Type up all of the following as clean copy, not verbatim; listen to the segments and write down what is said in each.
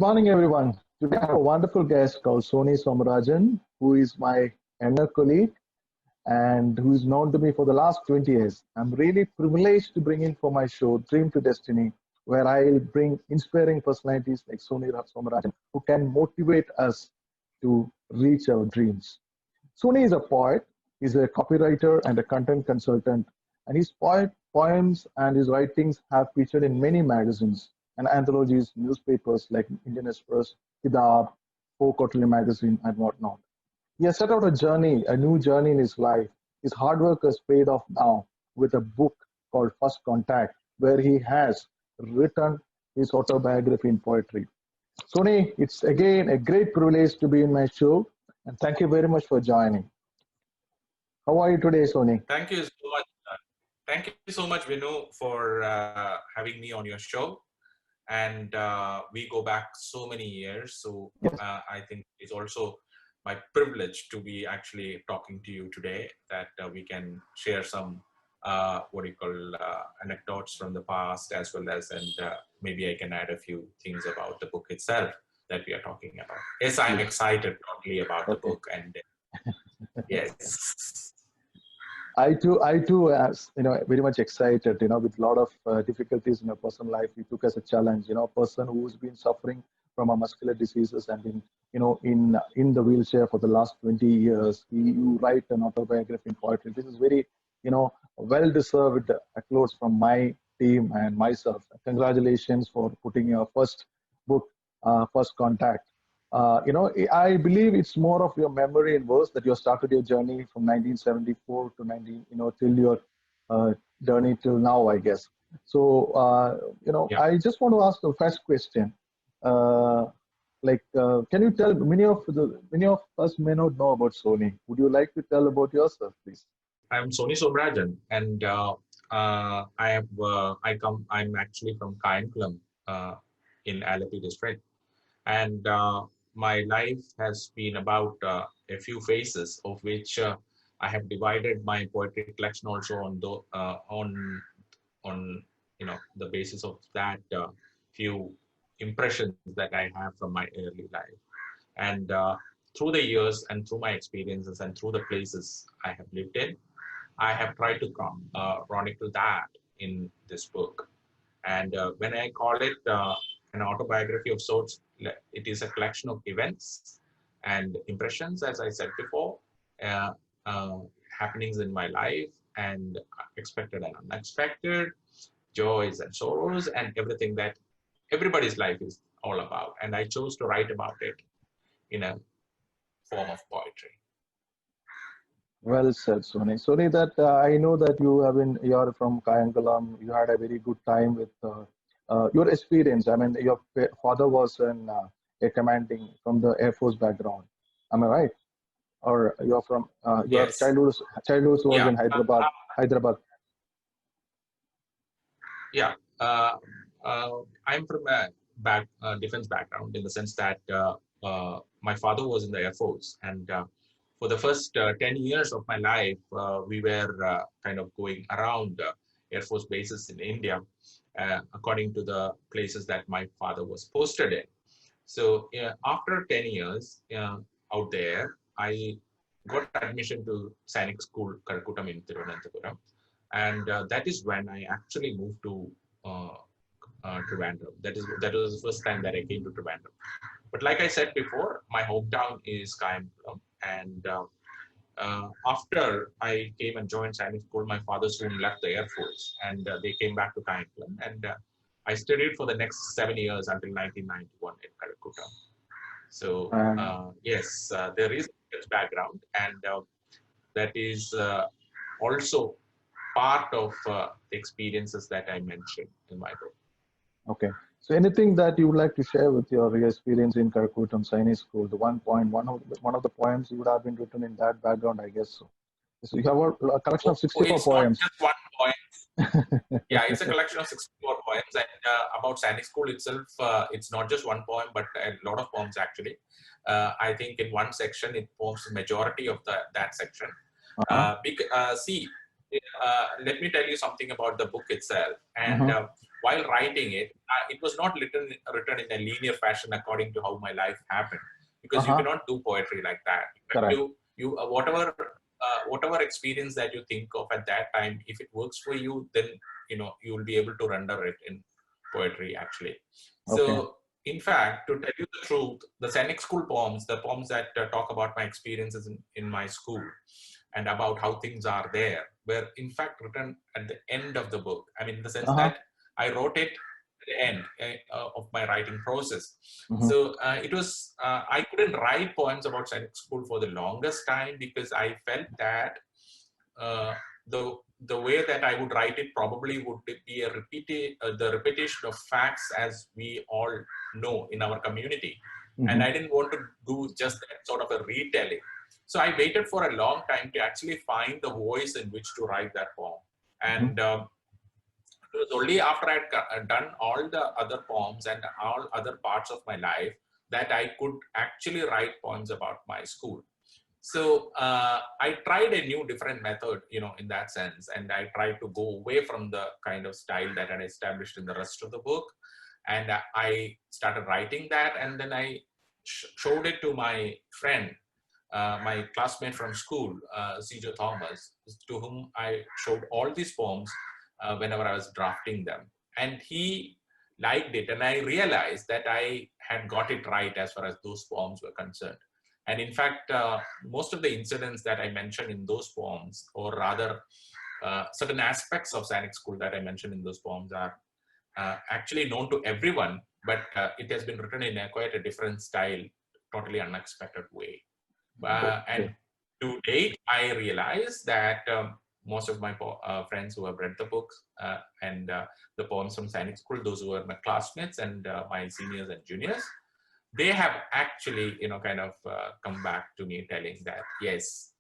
morning, everyone. Today I have a wonderful guest called Soni Somarajan, who is my younger colleague and who is known to me for the last 20 years. I'm really privileged to bring in for my show, Dream to Destiny, where I'll bring inspiring personalities like Soni Somarajan, who can motivate us to reach our dreams. Soni is a poet, he's a copywriter and a content consultant, and his poems and his writings have featured in many magazines and anthologies, newspapers like Indian Express, Kitaab, Quarterly magazine, and whatnot. He has set out a new journey in his life. His hard work has paid off now with a book called First Contact, where he has written his autobiography in poetry. Soni, it's again a great privilege to be in my show, and thank you very much for joining. How are you today, Soni? Thank you so much. Thank you so much, Vinu, for having me on your show. And we go back so many years. So Yes. I think it's also my privilege to be actually talking to you today, that we can share some anecdotes from the past, as well as, and maybe I can add a few things about the book itself that we are talking about. Yes, I'm excited totally about the book, and yes. I too, very much excited. With a lot of difficulties in a personal life, we took as a challenge. A person who's been suffering from a muscular diseases and been, in the wheelchair for the last 20 years. You write an autobiography in poetry. This is very, well-deserved applause from my team and myself. Congratulations for putting your first book, First Contact. I believe it's more of your memory in verse that you started your journey from 1974 to till your journey till now, I guess. So, Yeah. I just want to ask the first question. Can you tell, many of us may not know about Soni. Would you like to tell about yourself, please? I'm Soni Somarajan, and I'm actually from Kayankulam in Alipore district. And my life has been about a few phases, of which I have divided my poetry collection also on the basis of that few impressions that I have from my early life. And through the years and through my experiences and through the places I have lived in, I have tried to chronicle that in this book. And when I call it an autobiography of sorts, it is a collection of events and impressions, as I said before, happenings in my life, and expected and unexpected, joys and sorrows, and everything that everybody's life is all about. And I chose to write about it in a form of poetry. Well said, Soni. Soni, that I know that you're from Kayangalam. You had a very good time with your experience. I mean, your father was a commanding from the Air Force background. Am I right? Or you're from your Yes. childhood was in Hyderabad. Hyderabad. Yeah. I'm from a defense background, in the sense that my father was in the Air Force, and for the first 10 years of my life, we were kind of going around Air Force bases in India, according to the places that my father was posted in. So after 10 years out there, I got admission to Sainik school, Karakutam in Thiruvananthapuram. And that is when I actually moved to Trivandrum. That was the first time that I came to Trivandrum. But like I said before, my hometown is Kayankulam, and after I came and joined Sainik school, my father soon left the Air Force, and they came back to Kayankulam, and I studied for the next 7 years until 1991 in Karakutam. So yes, there is a background, and that is also part of the experiences that I mentioned in my book. Okay. So anything that you would like to share with your experience in Karakutam Sainik School? The one of the poems you would have been written in that background, I guess so. So you have a collection of 64 poems. Not just one poem. Yeah, it's a collection of 64 poems. And about Sainik School itself, it's not just one poem, but a lot of poems actually. I think in one section, it forms the majority of that section. See, let me tell you something about the book itself. And while writing it, it was not written in a linear fashion according to how my life happened, because you cannot do poetry like that. Correct. Whatever experience that you think of at that time, if it works for you, then you will be able to render it in poetry actually. So in fact, to tell you the truth, the Sainik school poems, the poems that talk about my experiences in my school and about how things are there, were in fact written at the end of the book. I mean, in the sense that I wrote it at the end of my writing process. So it was, I couldn't write poems about Sainik school for the longest time, because I felt that the way that I would write it probably would be the repetition of facts as we all know in our community. And I didn't want to do just that sort of a retelling. So I waited for a long time to actually find the voice in which to write that poem. And it was only after I had done all the other poems and all other parts of my life that I could actually write poems about my school. So I tried a new different method, in that sense. And I tried to go away from the kind of style that I had established in the rest of the book. And I started writing that. And then I showed it to my friend, my classmate from school, C.J. Thomas, to whom I showed all these poems whenever I was drafting them. And he liked it. And I realized that I had got it right as far as those poems were concerned. And in fact, most of the incidents that I mentioned in those poems, or rather certain aspects of Sainik school that I mentioned in those poems, are actually known to everyone, but it has been written in quite a different style, totally unexpected way. And to date, I realize that most of my friends who have read the books and the poems from Sainik school, those who were my classmates and my seniors and juniors, they have actually, come back to me telling that, yes,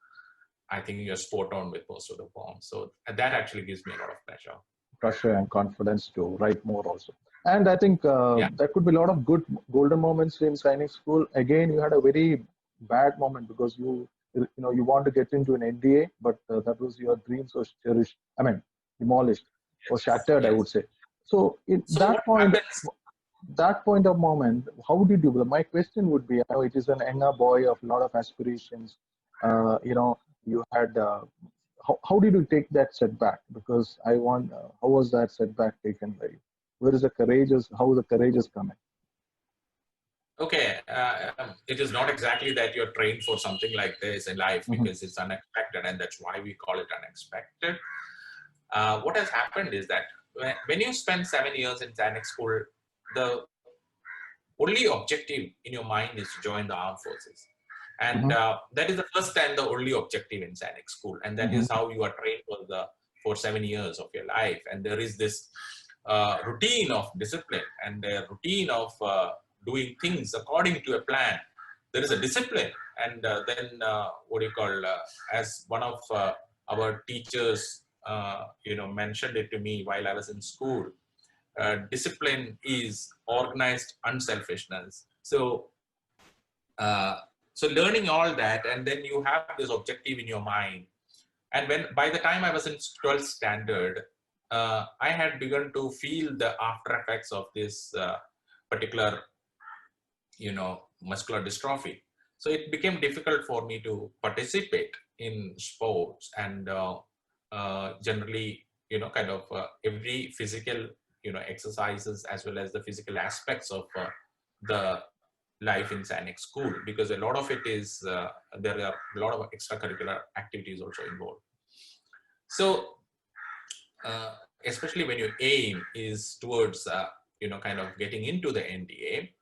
I think you're spot on with most of the poems. So that actually gives me a lot of pleasure. Pressure and confidence to write more also. And I think there could be a lot of good golden moments in Sainik school. Again, you had a very bad moment because you want to get into an NDA, but that was your dreams was cherished. I mean, demolished or shattered, I would say. So in that point. That point of moment, how did you? My question would be: I know it is an younger boy of a lot of aspirations. You had. How did you take that setback? Because I want. How was that setback taken by you? Where is the courageous? How the courage is coming? Okay, it is not exactly that you're trained for something like this in life, because it's unexpected, and that's why we call it unexpected. What has happened is that when you spend 7 years in Sainik school, the only objective in your mind is to join the armed forces. And that is the first and the only objective in Sainik school. And that is how you are trained for 7 years of your life. And there is this routine of discipline and a routine of doing things according to a plan. There is a discipline. And then as one of our teachers, mentioned it to me while I was in school, discipline is organized unselfishness. So learning all that, and then you have this objective in your mind. And by the time I was in 12th standard, I had begun to feel the after effects of this particular, muscular dystrophy. So it became difficult for me to participate in sports and generally, every physical, exercises as well as the physical aspects of the life in Sainik school, because a lot of it is, there are a lot of extracurricular activities also involved. So especially when your aim is towards, getting into the NDA,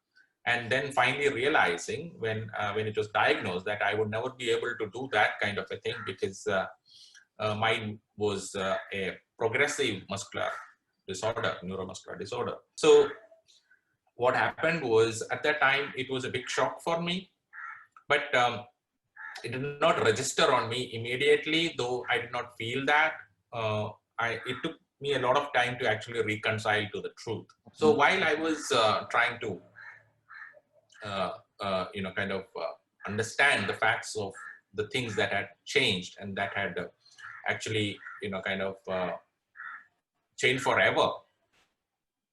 and then finally realizing when it was diagnosed that I would never be able to do that kind of a thing, because mine was a progressive muscular disorder, neuromuscular disorder. So what happened was, at that time, it was a big shock for me, but it did not register on me immediately, though I did not feel that. It took me a lot of time to actually reconcile to the truth. So while I was trying to, understand the facts of the things that had changed and that had actually, changed forever,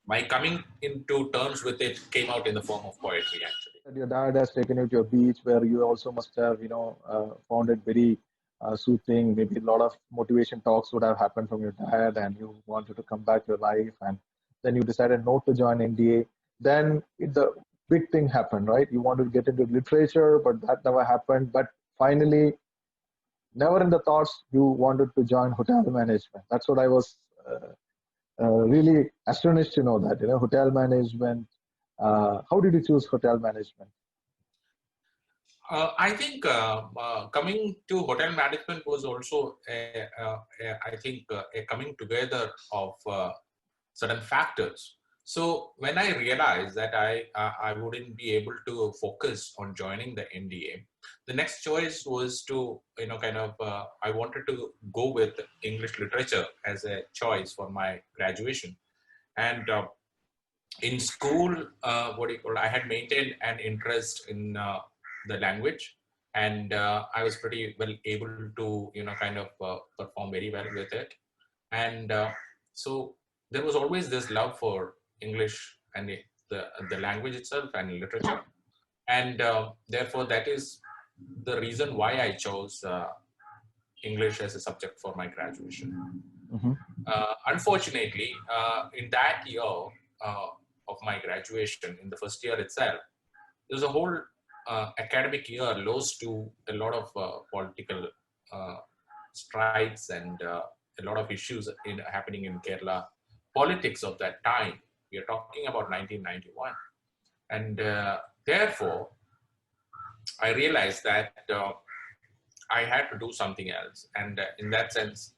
my coming into terms with it came out in the form of poetry, actually. That your dad has taken you to a beach where you also must have, found it very soothing. Maybe a lot of motivation talks would have happened from your dad, and you wanted to come back to your life, and then you decided not to join NDA. Then the big thing happened, right? You wanted to get into literature, but that never happened. But finally, never in the thoughts you wanted to join hotel management. That's what I was really astonished to know that, hotel management. How did you choose hotel management? I think coming to hotel management was also, I think, a coming together of certain factors. So when I realized that I wouldn't be able to focus on joining the NDA, the next choice was to I wanted to go with English literature as a choice for my graduation. And in school, I had maintained an interest in the language, and I was pretty well able to perform very well with it. And so there was always this love for English and the language itself and literature, and therefore that is the reason why I chose English as a subject for my graduation. Mm-hmm. Unfortunately, in that year of my graduation, in the first year itself, there was a whole academic year lost to a lot of political uh, strides and a lot of issues happening in Kerala politics of that time. We are talking about 1991, and therefore I realized that I had to do something else. And in that sense,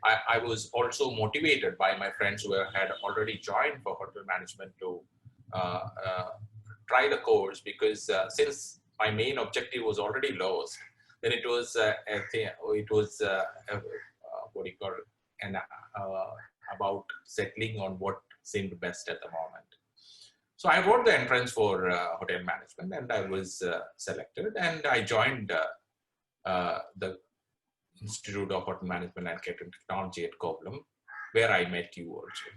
I was also motivated by my friends who had already joined for hotel management to uh, uh, try the course, because since my main objective was already lost, then it was what do you call it, about settling on what seemed best at the moment. So I wrote the entrance for hotel management, and I was selected, and I joined the Institute of Hotel Management and Catering Technology at Kovalam, where I met you also.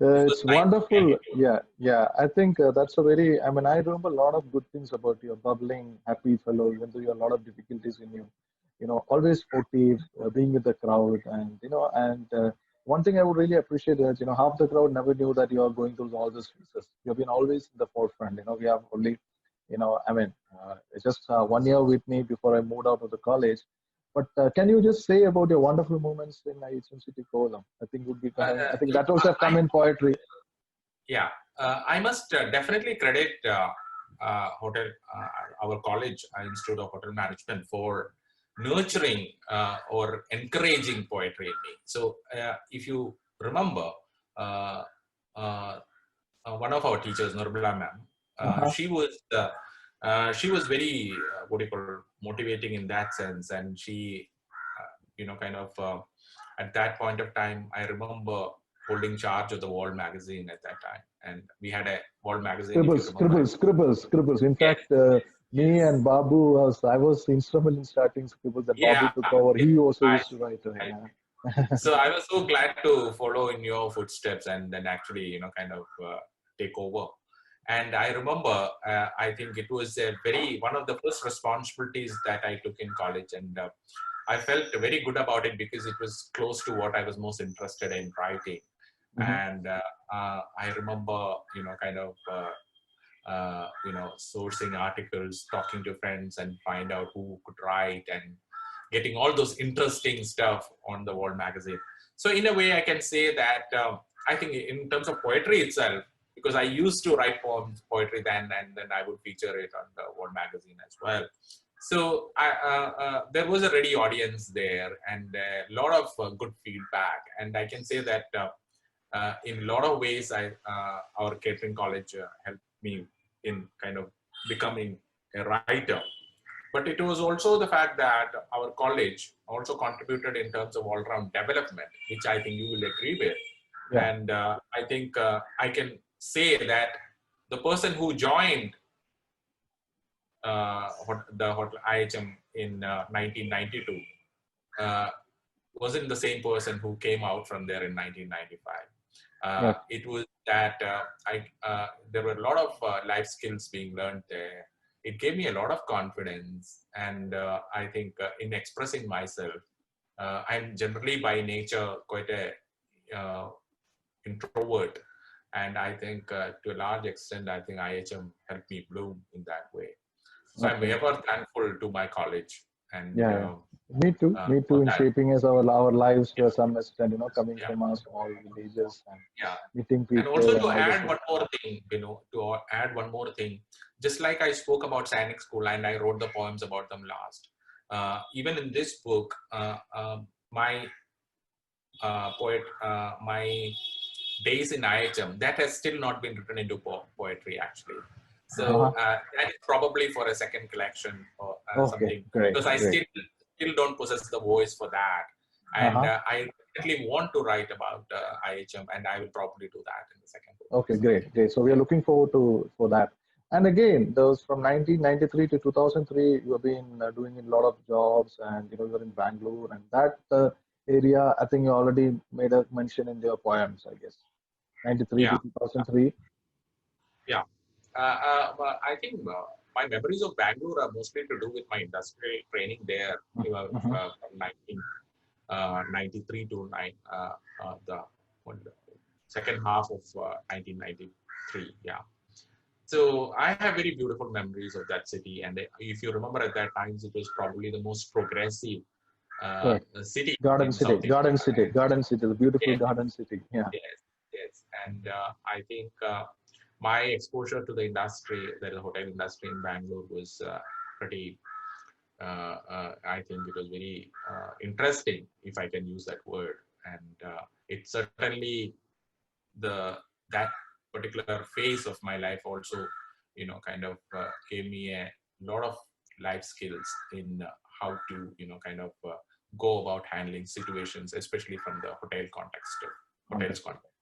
It's wonderful. Yeah, yeah. I think that's a very, I mean, I remember a lot of good things about you, bubbling, happy fellow, even though you have a lot of difficulties in you. Always sportive, being with the crowd. And one thing I would really appreciate is, half the crowd never knew that you are going through all these phases. You've been always in the forefront. We have only, I mean, just 1 year with me before I moved out of the college. But can you just say about your wonderful moments in City Kovalam? I think would be. I think that also have come in poetry. Yeah, I must definitely credit our college, Institute of Hotel Management, for nurturing or encouraging poetry in me. So if you remember, uh, uh, one of our teachers, Nurbala ma'am, she was very what do you call, motivating in that sense, and she at that point of time, I remember holding charge of the World magazine at that time, and we had a World magazine. Scribbles. In Yes, fact, me yes. and Babu I was instrumental in starting Scribbles. That Babu Yeah, took over. yes, He also I, used to write. I, Yeah. so I was so glad to follow in your footsteps and then actually, take over. And I remember, I think it was one of the first responsibilities that I took in college, and I felt very good about it because it was close to what I was most interested in writing. Mhm. And I remember, sourcing articles, talking to friends, and find out who could write, and getting all those interesting stuff on the World magazine. So in a way, I can say that I think in terms of poetry itself, because I used to write poetry then, and then I would feature it on the World magazine as well. So there was a ready audience there, and a lot of good feedback. And I can say that in a lot of ways, our catering college helped me in kind of becoming a writer. But it was also the fact that our college also contributed in terms of all-round development, which I think you will agree with. Yeah. And I think I can say that the person who joined the hotel IHM in 1992 wasn't the same person who came out from there in 1995. Right. It was that there were a lot of life skills being learned there. It gave me a lot of confidence, and I think in expressing myself, I'm generally by nature quite a introvert, and I think to a large extent, I think IHM helped me bloom in that way. So I'm Okay. ever thankful to my college, and Yeah, yeah. Me too. Me too. for In that, shaping us our lives to yeah, a some extent, coming yeah, from our small villages and yeah. meeting And also people and to all those add things. one more thing, just like I spoke about Sainik school and I wrote the poems about them last. Even in this book, my my days in IHM, that has still not been written into poetry actually. So Uh-huh. that is probably for a second collection or Okay. something, Great. because I Great. still don't possess the voice for that. And Uh-huh. I definitely want to write about IHM, and I will probably do that in the second book. Okay. So, Great. Great. So we are looking forward to for that. And again, those from 1993 to 2003, you have been doing a lot of jobs, and you're in Bangalore, and that area, I think you already made a mention in your poems, I guess. 93 to yeah, 2003. yeah. But I think my memories of Bangalore are mostly to do with my industrial training there, Mhm. from 1993 to the second half of 1993. Yeah. So I have very beautiful memories of that city, and if you remember at that times, it was probably the most progressive Correct. city Garden in City, South India. Garden City, Garden City, the beautiful Yes, Garden City. Yeah. yes, yes. And I think my exposure to the industry, the hotel industry in Bangalore, was pretty. I think it was very interesting, if I can use that word, and it certainly the that particular phase of my life also kind of gave me a lot of life skills in how to kind of go about handling situations, especially from the hotel context, hotels Wonderful. context.